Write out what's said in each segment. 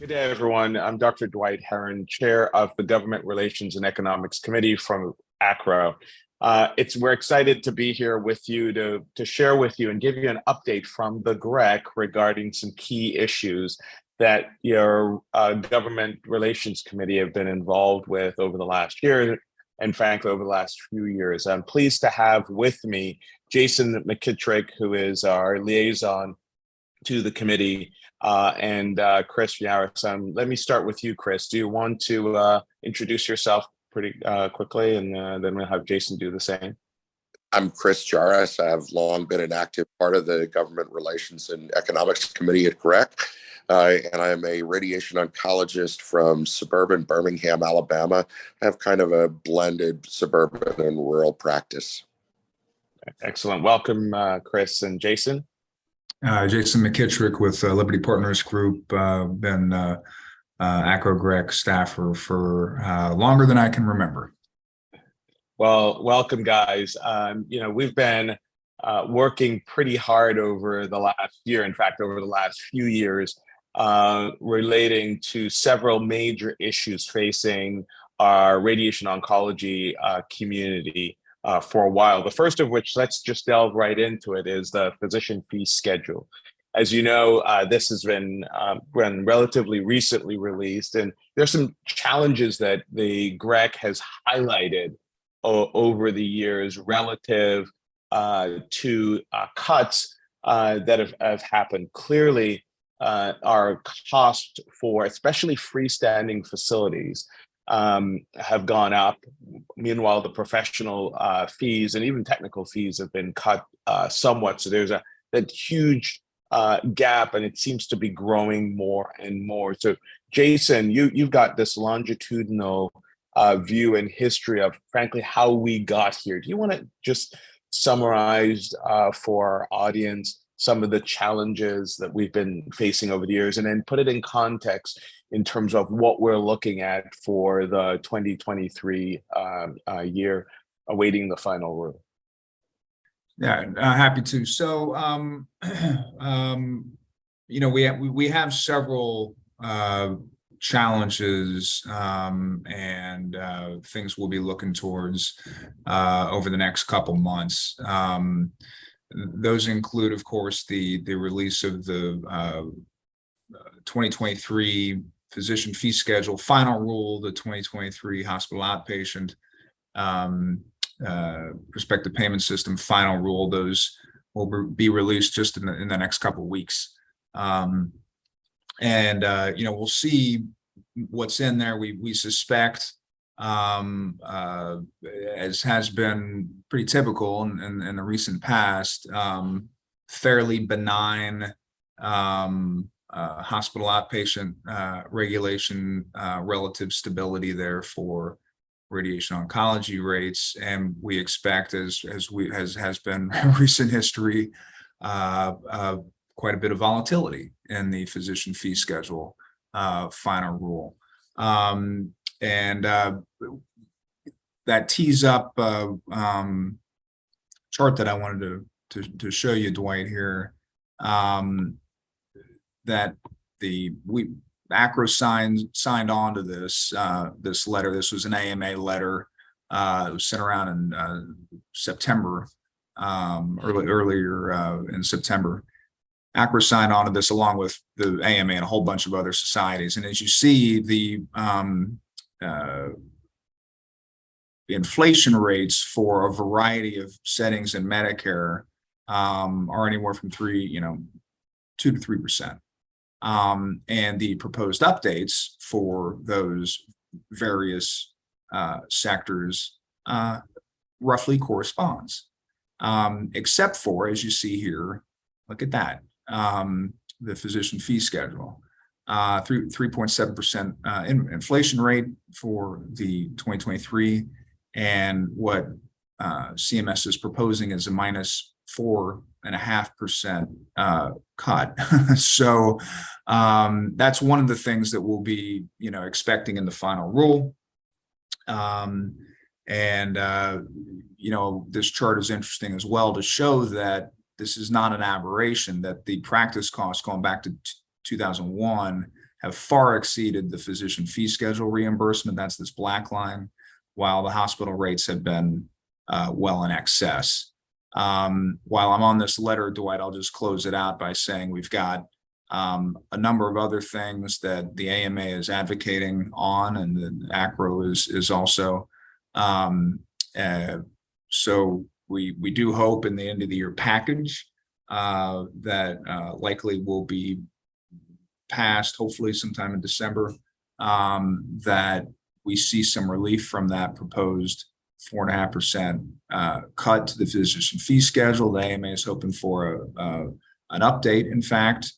Good day, everyone. I'm Dr. Dwight Herron, Chair of the Government Relations and Economics Committee from ACRO. We're excited to be here with you to share with you and give you an update from the GREC regarding some key issues that your Government Relations Committee have been involved with over the last year and frankly over the last few years. I'm pleased to have with me Jason McKittrick, who is our liaison to the committee, and Chris Yaris. Let me start with you, Chris. Do you want to introduce yourself pretty quickly, and then we'll have Jason do the same? I'm Chris Yaris. I've long been an active part of the Government Relations and Economics Committee at GREC, and I'm a radiation oncologist from suburban Birmingham, Alabama. I have kind of a blended suburban and rural practice. Excellent. Welcome, Chris and Jason. Jason McKittrick with Liberty Partners Group. Been ACRO GREC staffer for longer than I can remember. Well, welcome, guys. We've been working pretty hard over the last year, in fact, over the last few years, relating to several major issues facing our radiation oncology community for a while. The first of which, let's just delve right into it, is the physician fee schedule. As you know, this has been relatively recently released, and there's some challenges that the GREC has highlighted over the years relative to cuts that have happened. Clearly, our cost for especially freestanding facilities have gone up. Meanwhile, the professional fees and even technical fees have been cut somewhat. So there's that huge gap, and it seems to be growing more and more. So, Jason, you've got this longitudinal view and history of, frankly, how we got here. Do you want to just summarize for our audience some of the challenges that we've been facing over the years, and then put it in context in terms of what we're looking at for the 2023 year, awaiting the final rule? Yeah, happy to. So, we have several challenges and things we'll be looking towards over the next couple months. Those include, of course, the release of the 2023 Physician Fee Schedule final rule, the 2023 Hospital Outpatient Prospective Payment System final rule. Those will be released just in the next couple of weeks. We'll see what's in there. We suspect, as has been pretty typical in the recent past, fairly benign hospital outpatient regulation, relative stability there for radiation oncology rates, and we expect, as has been recent history, quite a bit of volatility in the physician fee schedule final rule, and that tees up chart that I wanted to show you, Dwight, here. That ACRO signed on to this letter. This was an AMA letter. It was sent around in September, earlier in September. ACRO signed on to this along with the AMA and a whole bunch of other societies. And as you see, the inflation rates for a variety of settings in Medicare are anywhere from 2 to 3%. And the proposed updates for those various sectors roughly corresponds, except for, as you see here, look at that, the physician fee schedule, 3.7% inflation rate for the 2023, and what CMS is proposing is a minus 4.5% cut. So that's one of the things that we'll be, expecting in the final rule. This chart is interesting as well to show that this is not an aberration, that the practice costs going back to 2001 have far exceeded the physician fee schedule reimbursement. That's this black line, while the hospital rates have been well in excess. While I'm on this letter, Dwight, I'll just close it out by saying we've got a number of other things that the AMA is advocating on, and the ACRO is also. So we do hope in the end of the year package that likely will be passed, hopefully sometime in December, that we see some relief from that proposed 4.5% cut to the physician fee schedule. The AMA is hoping for an update, in fact,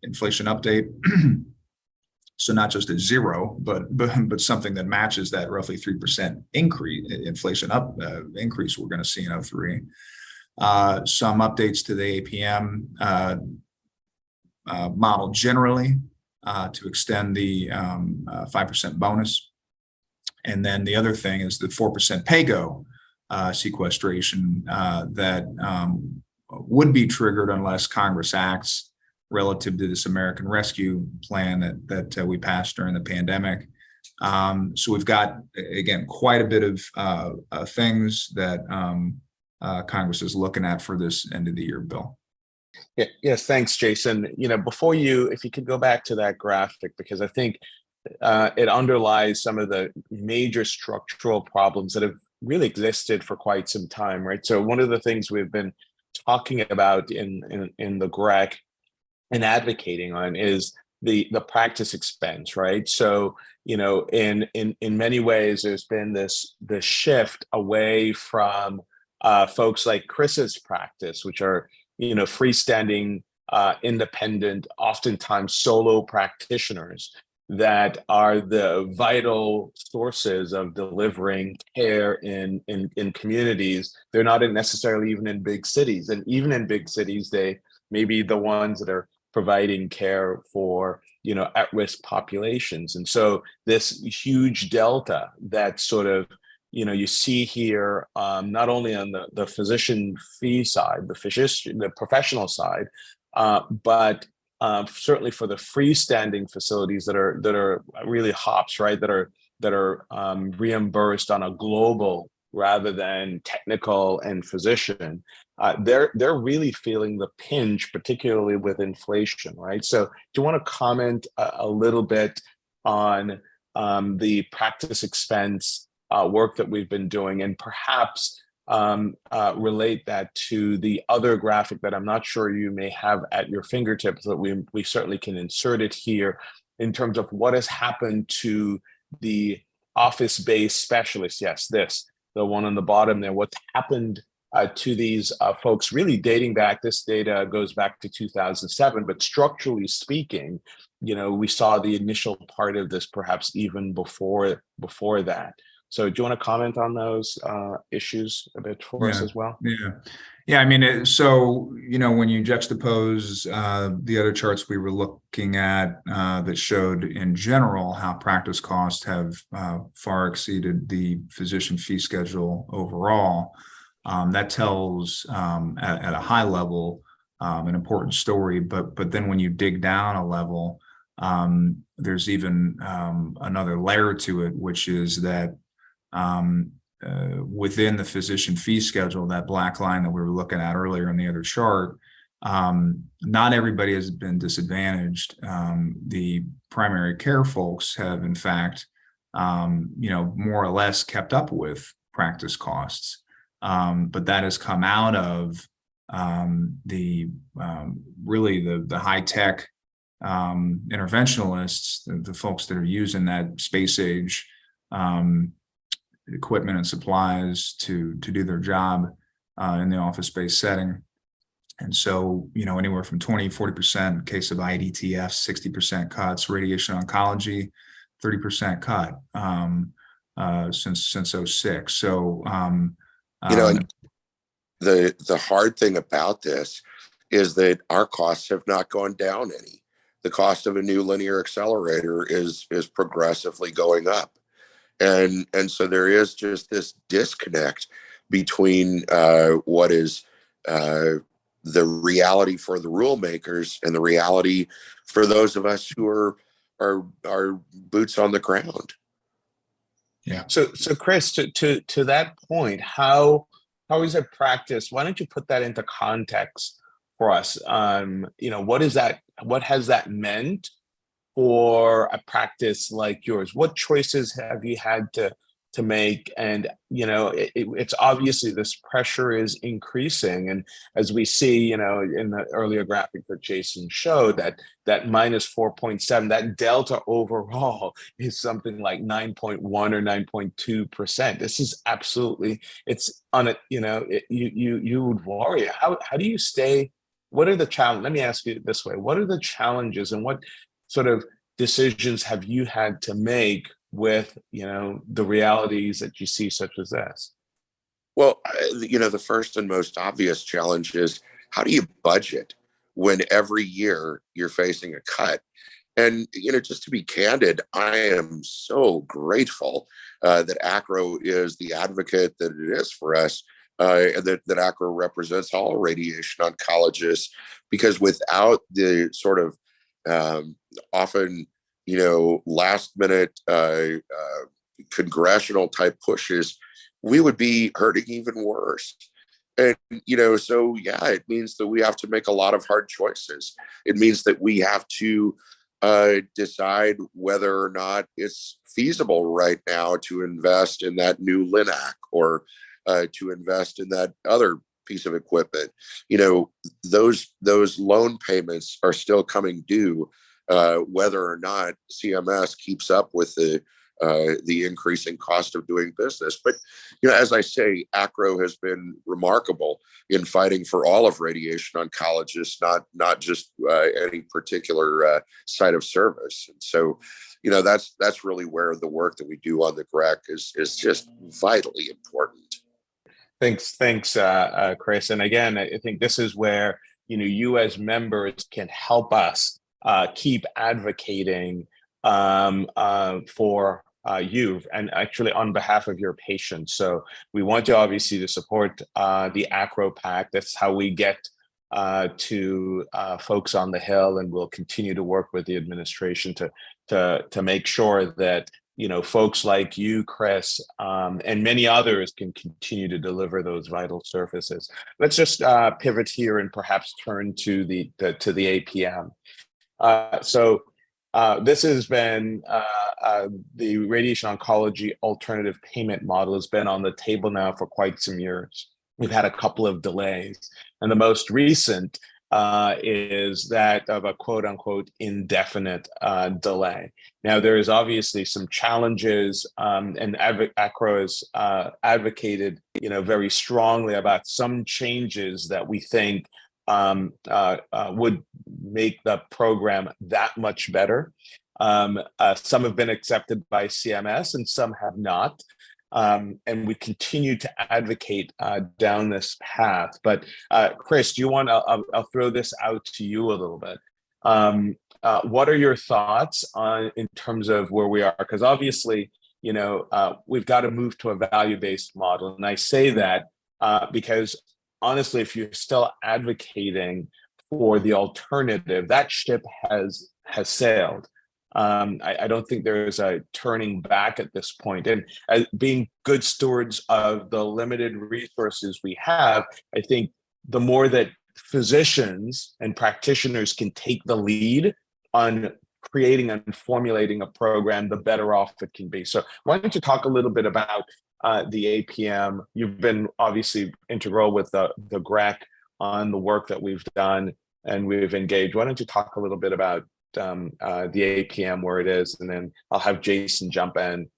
inflation update. So not just a zero, but something that matches that roughly 3% increase, inflation increase we're going to see in 2003. Some updates to the APM model generally to extend the 5% bonus. And then the other thing is the 4% pay-go sequestration that would be triggered unless Congress acts relative to this American Rescue Plan that we passed during the pandemic. So we've got, again, quite a bit of things that Congress is looking at for this end of the year bill. Yeah, yes, thanks, Jason. Before if you could go back to that graphic, because I think it underlies some of the major structural problems that have really existed for quite some time, right? So one of the things we've been talking about in the GREC and advocating on is the practice expense, right? So in many ways, there's been this shift away from folks like Chris's practice, which are freestanding, independent, oftentimes solo practitioners that are the vital sources of delivering care in communities. They're not necessarily even in big cities, and even in big cities, they may be the ones that are providing care for at-risk populations. And so this huge delta that sort of you see here, not only on the physician fee side, the professional side, but certainly for the freestanding facilities that are really HOPs, right? That are reimbursed on a global rather than technical and physician. They're really feeling the pinch, particularly with inflation, right? So do you want to comment a little bit on the practice expense work that we've been doing, and perhaps relate that to the other graphic that I'm not sure you may have at your fingertips, but we certainly can insert it here in terms of what has happened to the office-based specialists. Yes, the one on the bottom there, what's happened to these folks, really dating back, this data goes back to 2007, but structurally speaking, we saw the initial part of this perhaps even before that. So do you want to comment on those issues a bit for us as well? Yeah. I mean, so, when you juxtapose the other charts we were looking at that showed in general how practice costs have far exceeded the physician fee schedule overall, that tells at a high level an important story. But then when you dig down a level, there's even another layer to it, which is that within the physician fee schedule, that black line that we were looking at earlier in the other chart, not everybody has been disadvantaged. The primary care folks have, in fact, more or less kept up with practice costs. But that has come out of the high tech interventionalists, the folks that are using that space age equipment and supplies to do their job in the office-based setting. And so, anywhere from 20-40% in case of IDTF, 60% cuts, radiation oncology, 30% cut since 2006. So, the hard thing about this is that our costs have not gone down any. The cost of a new linear accelerator is progressively going up. And so there is just this disconnect between what is the reality for the rule makers and the reality for those of us who are boots on the ground. Yeah. So Chris, to that point, how is it practiced? Why don't you put that into context for us? What is that? What has that meant for a practice like yours? What choices have you had to make? And it's obviously this pressure is increasing, and as we see, in the earlier graphic that Jason showed, that minus 4.7, that delta overall is something like 9.1 or 9.2%. This is absolutely, it's on it. You would worry. How do you stay? What are the challenges? Let me ask you this way: what are the challenges, and what sort of decisions have you had to make with the realities that you see, such as this? Well, the first and most obvious challenge is, how do you budget when every year you're facing a cut? And just to be candid, I am so grateful that ACRO is the advocate that it is for us, and that ACRO represents all radiation oncologists, because without the sort of often last minute congressional type pushes, we would be hurting even worse. And so yeah, it means that we have to make a lot of hard choices. It means that we have to decide whether or not it's feasible right now to invest in that new LINAC, or to invest in that other piece of equipment. Those loan payments are still coming due, whether or not CMS keeps up with the increasing cost of doing business. But as I say, ACRO has been remarkable in fighting for all of radiation oncologists, not just any particular site of service. And so, that's really where the work that we do on the GREC is just vitally important. Thanks, Chris. And again, I think this is where you as members can help us keep advocating for you, and actually on behalf of your patients. So we want you obviously to support the ACRO PAC. That's how we get to folks on the Hill, and we'll continue to work with the administration to make sure that folks like you, Chris, and many others can continue to deliver those vital services. Let's just pivot here and perhaps turn to the APM. This has been the radiation oncology alternative payment model has been on the table now for quite some years. We've had a couple of delays, and the most recent is that of a quote unquote indefinite delay. Now, there is obviously some challenges, and ACRO has advocated, very strongly about some changes that we think would make the program that much better. Some have been accepted by CMS and some have not. And we continue to advocate down this path. But Chris, do you want to, I'll throw this out to you a little bit. What are your thoughts in terms of where we are? Because obviously, we've got to move to a value-based model. And I say that because honestly, if you're still advocating for the alternative, that ship has sailed. I don't think there is a turning back at this point. And being good stewards of the limited resources we have, I think the more that physicians and practitioners can take the lead on creating and formulating a program, the better off it can be. So why don't you talk a little bit about the APM? You've been obviously integral with the GREC on the work that we've done and we've engaged. Why don't you talk a little bit about the APM, where it is, and then I'll have Jason jump in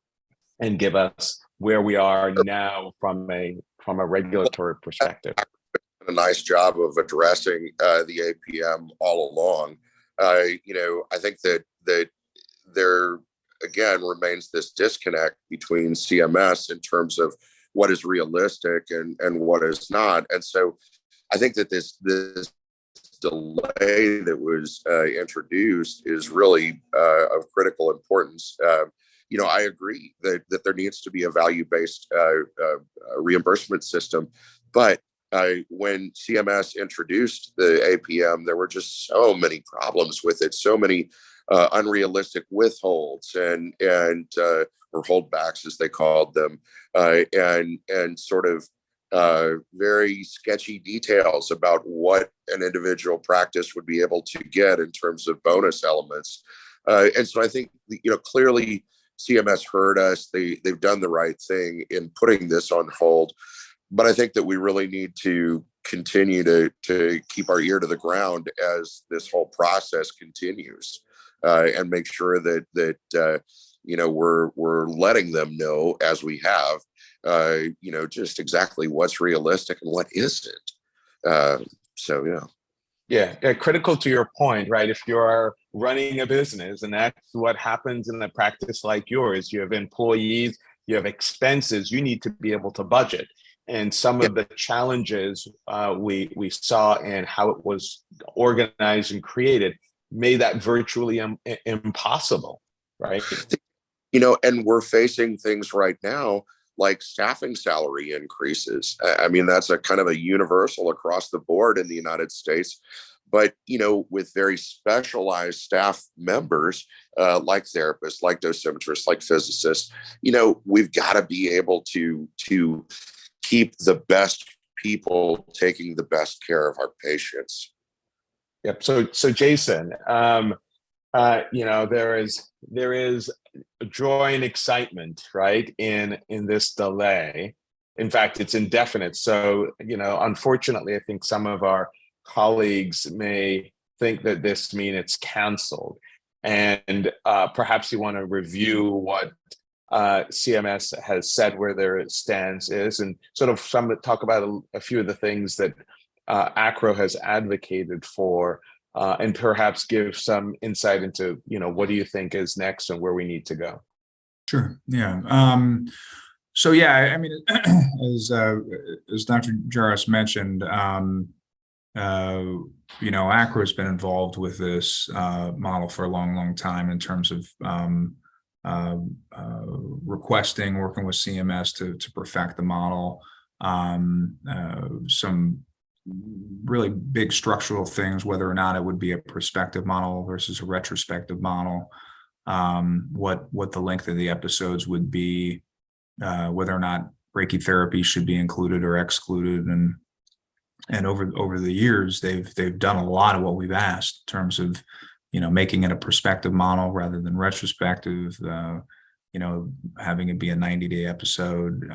and give us where we are now from a regulatory perspective. A nice job of addressing the APM all along. I think that there again remains this disconnect between CMS in terms of what is realistic and what is not. And so I think that this delay that was introduced is really of critical importance. I agree that there needs to be a value-based reimbursement system, but when CMS introduced the APM, there were just so many problems with it, so many unrealistic withholds and or holdbacks, as they called them, and sort of very sketchy details about what an individual practice would be able to get in terms of bonus elements. And so I think, clearly CMS heard us. They've done the right thing in putting this on hold. But I think that we really need to continue to keep our ear to the ground as this whole process continues, and make sure that we're letting them know, as we have, just exactly what's realistic and what isn't. Yeah, critical to your point, right? If you're running a business, and that's what happens in a practice like yours, you have employees, you have expenses, you need to be able to budget. And some of the challenges we saw and how it was organized and created made that virtually impossible, right? And we're facing things right now like staffing salary increases. I mean, that's a kind of a universal across the board in the United States. But, with very specialized staff members, like therapists, like dosimetrists, like physicists, we've got to be able to keep the best people taking the best care of our patients. Yep. So Jason, there is joy and excitement, right, in this delay. In fact, it's indefinite. So, unfortunately, I think some of our colleagues may think that this means it's canceled. And perhaps you want to review what CMS has said, where their stance is, and sort of talk about a few of the things that ACRO has advocated for, and perhaps give some insight into, what do you think is next and where we need to go? Sure. Yeah. So yeah, I mean, as Dr. Jaras mentioned, ACRO has been involved with this model for a long, long time in terms of requesting, working with CMS to perfect the model. Some really big structural things, whether or not it would be a prospective model versus a retrospective model, what the length of the episodes would be, whether or not brachytherapy should be included or excluded, and over the years they've done a lot of what we've asked in terms of making it a prospective model rather than retrospective, having it be a 90-day episode,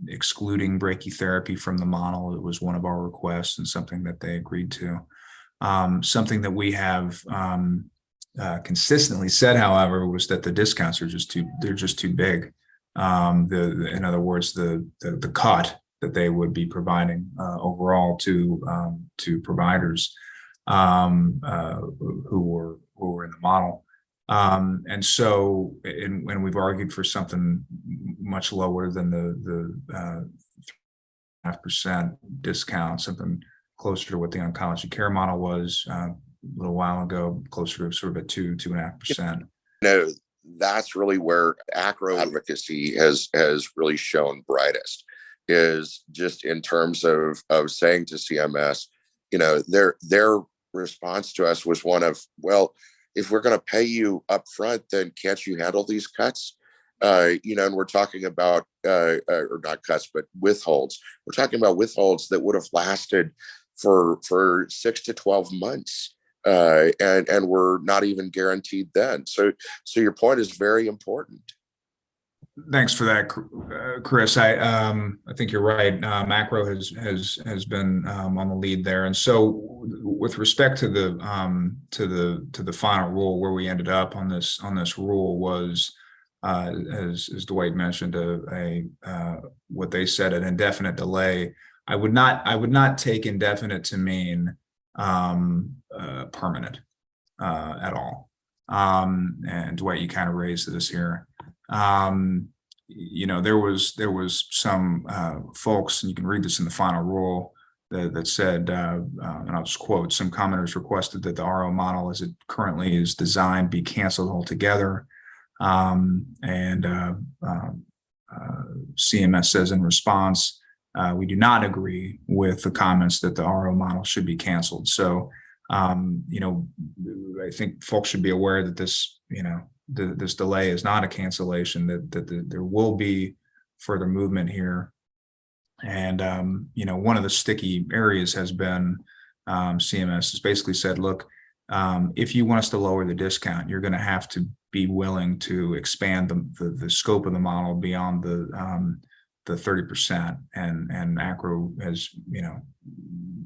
excluding brachytherapy from the model. It was one of our requests and something that they agreed to. Something that we have consistently said, however, was that the discounts are just too big. In other words, the cut that they would be providing overall to providers who were in the model. And so, when we've argued for something much lower than the 3.5% discount, something closer to what the oncology care model was a little while ago, closer to sort of a 2.5%. That's really where ACRO advocacy has really shown brightest, is just in terms of saying to CMS, their response to us was one of, well, if we're going to pay you up front, then can't you handle these cuts? And we're talking about, or not cuts, but withholds. We're talking about withholds that would have lasted for 6 to 12 months. And we're not even guaranteed then. So your point is very important. Thanks for that, Chris. I think you're right. ACRO has been on the lead there, and so with respect to the final rule, where we ended up on this rule was, as Dwight mentioned, what they said, an indefinite delay. I would not take indefinite to mean permanent at all. And Dwight, you kind of raised this here. There was some folks, and you can read this in the final rule, that said, and I'll just quote, some commenters requested that the RO model as it currently is designed be canceled altogether. And CMS says in response, we do not agree with the comments that the RO model should be canceled. So, I think folks should be aware that this, this delay is not a cancellation, that there will be further movement here. And, one of the sticky areas has been CMS has basically said, look, if you want us to lower the discount, you're going to have to be willing to expand the scope of the model beyond the 30%. And ACRO has,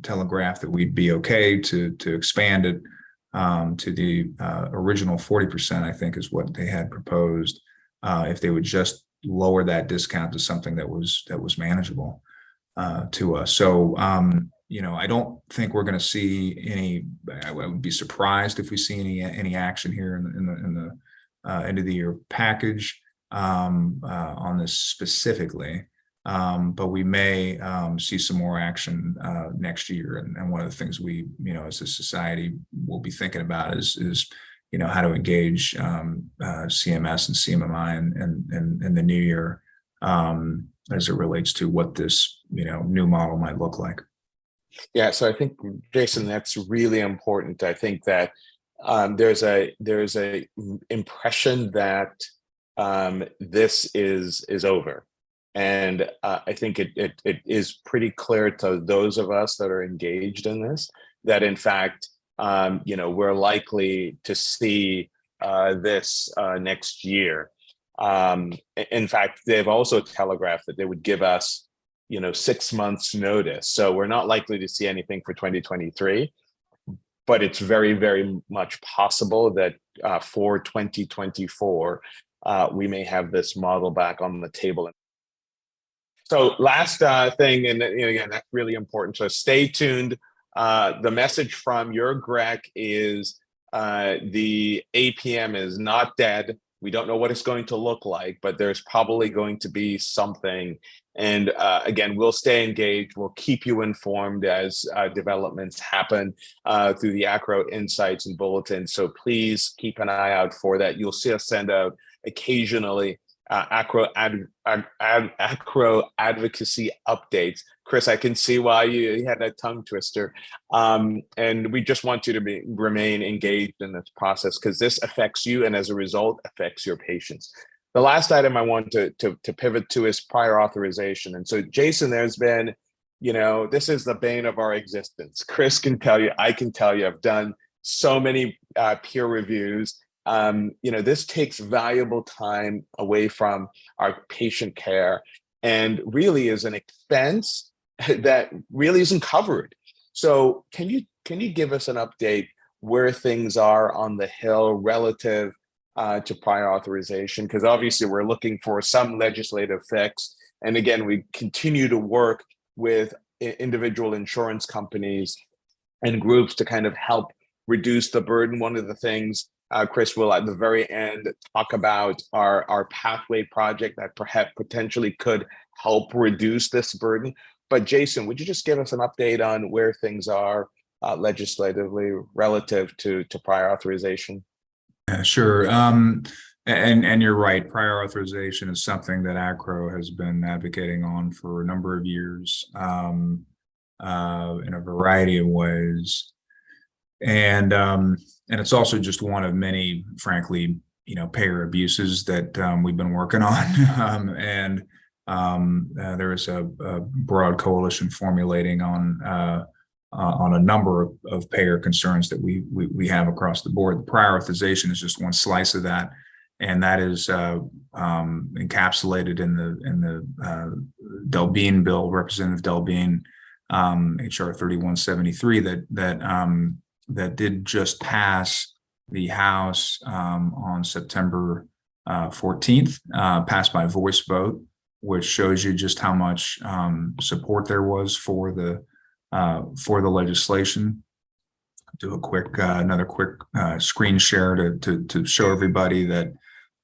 telegraphed that we'd be okay to expand it to the original 40%, I think is what they had proposed, if they would just lower that discount to something that was manageable to us. So, I don't think we're going to see any. I would be surprised if we see any action here in the end of the year package on this specifically. But we may see some more action next year. And one of the things we, as a society, will be thinking about is how to engage CMS and CMMI in the new year as it relates to what this new model might look like. Yeah, so I think, Jason, that's really important. I think that there's a impression that this is over. And I think it is pretty clear to those of us that are engaged in this that, in fact, we're likely to see this next year. In fact, they've also telegraphed that they would give us, 6 months notice. So we're not likely to see anything for 2023, but it's very, very much possible that for 2024, we may have this model back on the table. So last thing, and again, that's really important. So stay tuned. The message from your GREC is the APM is not dead. We don't know what it's going to look like, but there's probably going to be something. And again, we'll stay engaged. We'll keep you informed as developments happen through the ACRO Insights and Bulletins. So please keep an eye out for that. You'll see us send out occasionally ACRO advocacy updates. Chris, I can see why you had that tongue twister. And we just want you to remain engaged in this process because this affects you and as a result affects your patients. The last item I want to pivot to is prior authorization. And so, Jason, there's been, this is the bane of our existence. Chris can tell you, I can tell you, I've done so many peer reviews. This takes valuable time away from our patient care and really is an expense that really isn't covered. So can you give us an update where things are on the Hill relative to prior authorization? Because obviously we're looking for some legislative fix. And again, we continue to work with individual insurance companies and groups to kind of help reduce the burden. One of the things Chris will at the very end talk about our pathway project that perhaps potentially could help reduce this burden. But Jason, would you just give us an update on where things are legislatively relative to prior authorization? Sure. And you're right. Prior authorization is something that ACRO has been advocating on for a number of years in a variety of ways. And it's also just one of many, frankly, payer abuses that we've been working on. And there is a broad coalition formulating on a number of payer concerns that we have across the board. The prior authorization is just one slice of that, and that is encapsulated in the Delbene bill, Representative Delbene, HR 3173 that did just pass the House on September 14th, passed by voice vote, which shows you just how much support there was for the legislation. Do another quick screen share to show everybody that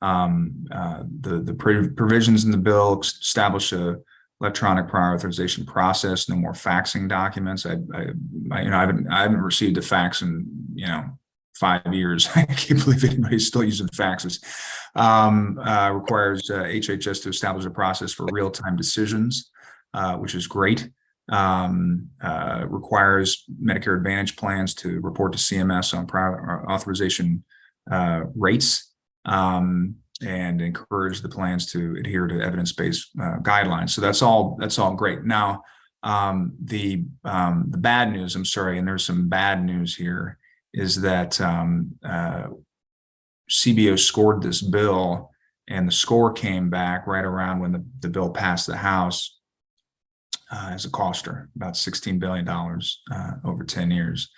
the provisions in the bill establish a electronic prior authorization process, no more faxing documents. I haven't received a fax in 5 years. I can't believe anybody's still using faxes. Requires HHS to establish a process for real-time decisions which is great. Requires Medicare Advantage plans to report to CMS on prior authorization rates, and encourage the plans to adhere to evidence-based guidelines. So that's all great. Now, the bad news, I'm sorry, and there's some bad news here, is that CBO scored this bill, and the score came back right around when the bill passed the House as a coster, about $16 billion over 10 years,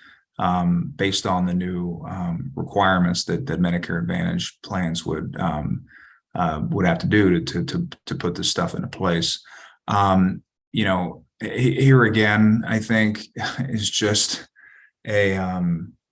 based on the new requirements that Medicare Advantage plans would have to do to put this stuff into place. Here again, I think is just I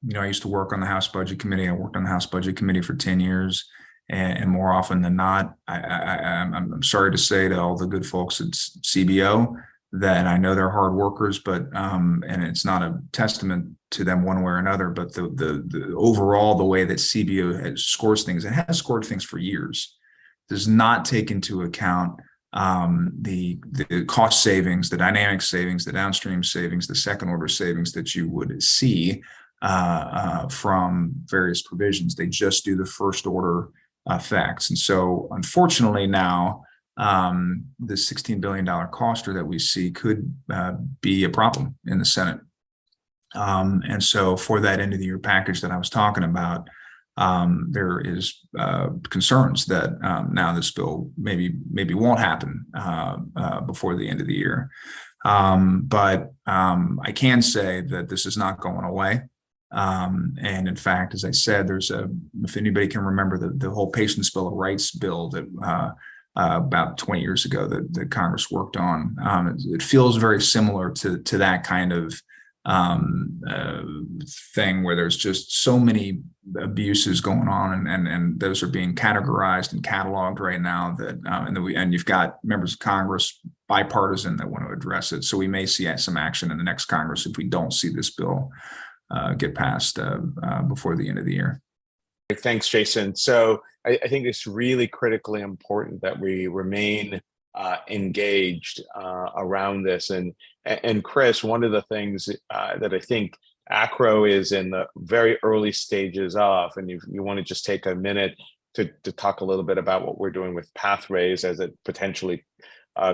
used to work on the House Budget Committee. I worked on the House Budget Committee for 10 years. And more often than not, I'm sorry to say to all the good folks at CBO that I know they're hard workers, but and it's not a testament to them one way or another, but the overall, the way that CBO scores things, it has scored things for years, does not take into account the cost savings, the dynamic savings, the downstream savings, the second order savings that you would see from various provisions. They just do the first order effects. And so unfortunately now, the $16 billion coster that we see could be a problem in the Senate. And so for that end of the year package that I was talking about, there is concerns that now this bill maybe won't happen before the end of the year. But I can say that this is not going away. And in fact, as I said, if anybody can remember the whole Patients' Bill of Rights bill that about 20 years ago that Congress worked on, it feels very similar to that kind of thing where there's just so many abuses going on, and those are being categorized and cataloged right now that and you've got members of Congress bipartisan that want to address it. So we may see some action in the next Congress if we don't see this bill get passed before the end of the year. Thanks, Jason. So I think it's really critically important that we remain engaged around this. And Chris, one of the things that I think ACRO is in the very early stages of, and you want to just take a minute to talk a little bit about what we're doing with pathways as it potentially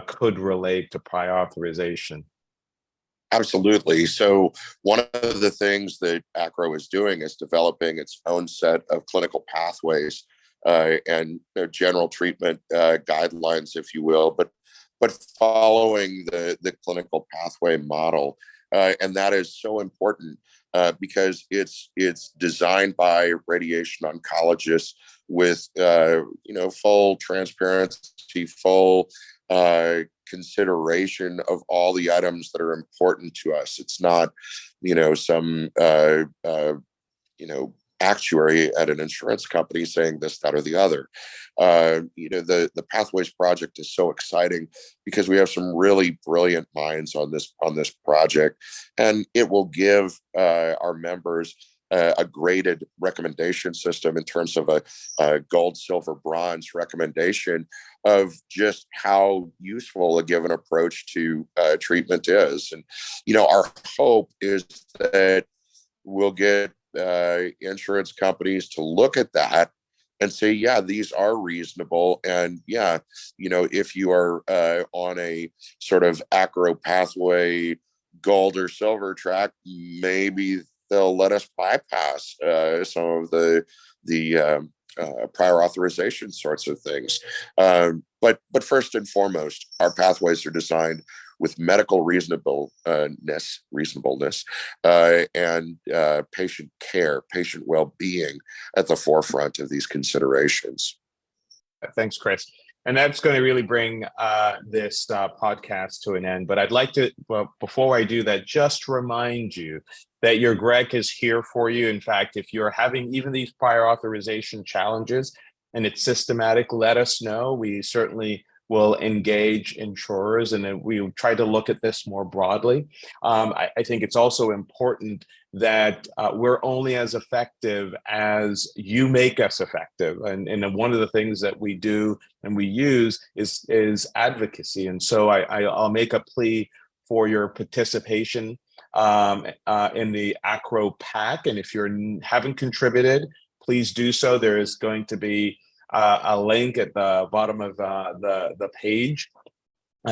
could relate to prior authorization. Absolutely. So one of the things that ACRO is doing is developing its own set of clinical pathways and general treatment guidelines, if you will, but following the clinical pathway model. And that is so important because it's designed by radiation oncologists with full transparency, full consideration of all the items that are important to us. It's not, some actuary at an insurance company saying this, that, or the other. The Pathways Project is so exciting because we have some really brilliant minds on this project, and it will give our members a graded recommendation system in terms of a gold, silver, bronze recommendation of just how useful a given approach to treatment is. And, our hope is that we'll get insurance companies to look at that and say, yeah, these are reasonable. And yeah, if you are on a sort of ACRO pathway gold or silver track, maybe they'll let us bypass some of the prior authorization sorts of things. But first and foremost, our pathways are designed with medical reasonableness, and patient care, patient well-being at the forefront of these considerations. Thanks, Chris. And that's going to really bring this podcast to an end. But I'd like to, before I do that, just remind you that your GREC is here for you. In fact, if you're having even these prior authorization challenges and it's systematic, let us know. We certainly will engage insurers, and then we try to look at this more broadly. I think it's also important that we're only as effective as you make us effective. And one of the things that we do and we use is advocacy. And so I'll make a plea for your participation in the ACRO PAC. And if you haven't contributed, please do so. There is going to be a link at the bottom of the page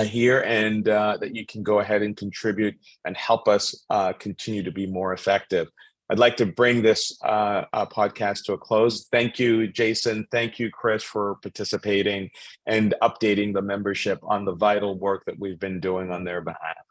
here, and that you can go ahead and contribute and help us continue to be more effective. I'd like to bring this podcast to a close. Thank you, Jason. Thank you, Chris, for participating and updating the membership on the vital work that we've been doing on their behalf.